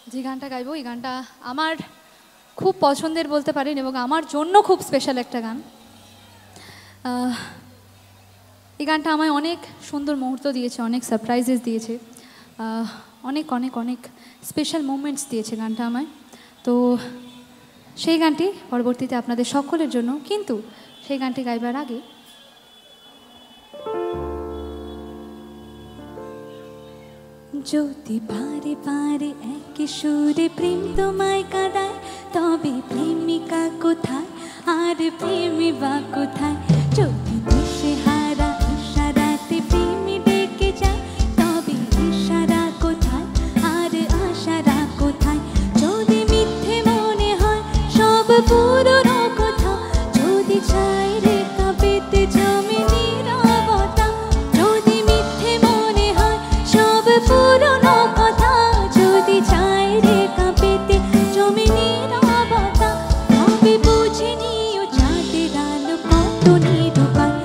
যে গানটা গাইবো এই গানটা আমার খুব পছন্দের বলতে পারেন এবং আমার জন্য খুব স্পেশাল একটা গান। এই গানটা আমায় অনেক সুন্দর মুহূর্ত দিয়েছে, অনেক সারপ্রাইজেস দিয়েছে, অনেক অনেক অনেক স্পেশাল মোমেন্টস দিয়েছে গানটা আমায়। তো সেই গানটি পরবর্তীতে আপনাদের সকলের জন্য, কিন্তু সেই গানটি গাইবার আগে যদি বারে বারে একই সুরে প্রেম তোমায় কাঁদায়, তবে প্রেমিকা কোথায় আর প্রেমী বা কোথায়? যদি দিশে হারা ইশারাতে প্রেমী ডেকে যায়, তবে ইশারা কোথায় আর আশারা কোথায়? যদি মিথ্যে মনে হয় সব পুরনো কথা, যদি চাই রেখা পেতে জমে নীরবতা, যদি মিথ্যে মনে হয় সব পুরনো কথা, যদি চাই রেখা পেতে জমে নীরবতা, তবে বুঝে নিও চাঁদের আলো কত নিরূপায়।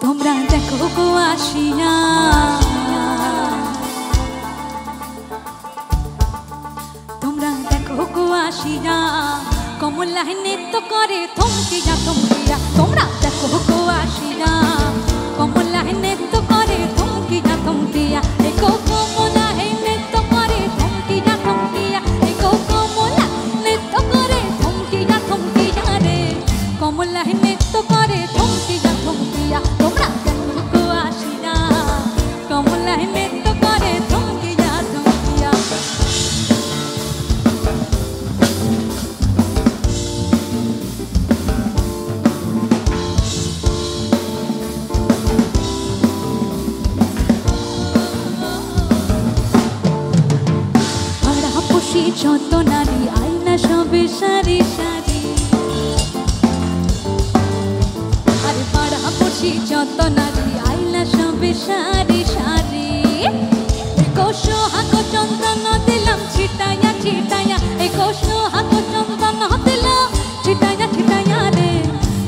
তোমরা দেখো গো আসিয়া, তোমরা দেখো গো আসিয়া, কমলায় নৃত্য করে থমকিয়া থমকিয়া। তোমরা দেখো গো আসিয়া, কমলায় নৃত্য করে থমকিয়া থমকিয়া। দেখো কমলায় নৃত্য করে থমকিয়া থমকিয়া। দেখো কমলা নৃত্য করে থমকিয়া থমকিয়া রে, কমলায় নৃত্য করে থমকিয়া থমকিয়া। তোমরা দেখো গো আসিয়া, কমলায় নৃত্য করে থমকিয়া থমকিয়া। পাড়াপড়শি যত নারী আয়না সবে সারি সারি, আরে পাড়াপড়শি যত নারী আয়না সবে সারি সারি। সোহাগ চন্দন দিলাম ছিটাইয়া ছিটাইয়া, সোহাগ চন্দন দিলাম ছিটাইয়া ছিটাইয়া রে,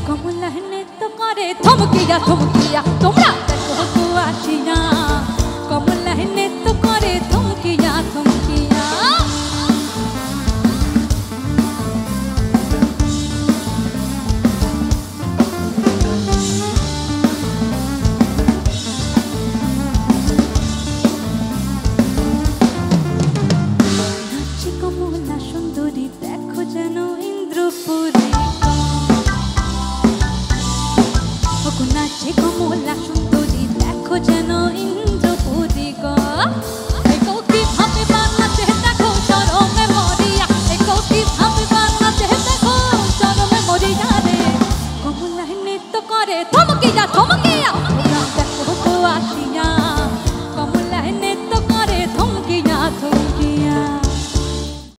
কমলায় নৃত্য করে থমকিয়া থমকিয়া। তোমরা দেখো গো আসিয়া, কমলায় নৃত্য করে থমকিয়া থমকিয়া। নাচে কমলা সুন্দরী দেখো যেন ইন্দ্রপুরী, নাচে কমলা সুন্দরী দেখো যেন ইন্দ্রপুরী গো। কিভাবে বাংলাতে দেখো চরমে মরিয়া, কিভাবে বাংলাতে দেখো চরমে মরিয়া রে, কমলায় নৃত্য করে থমকিয়া থমকিয়া।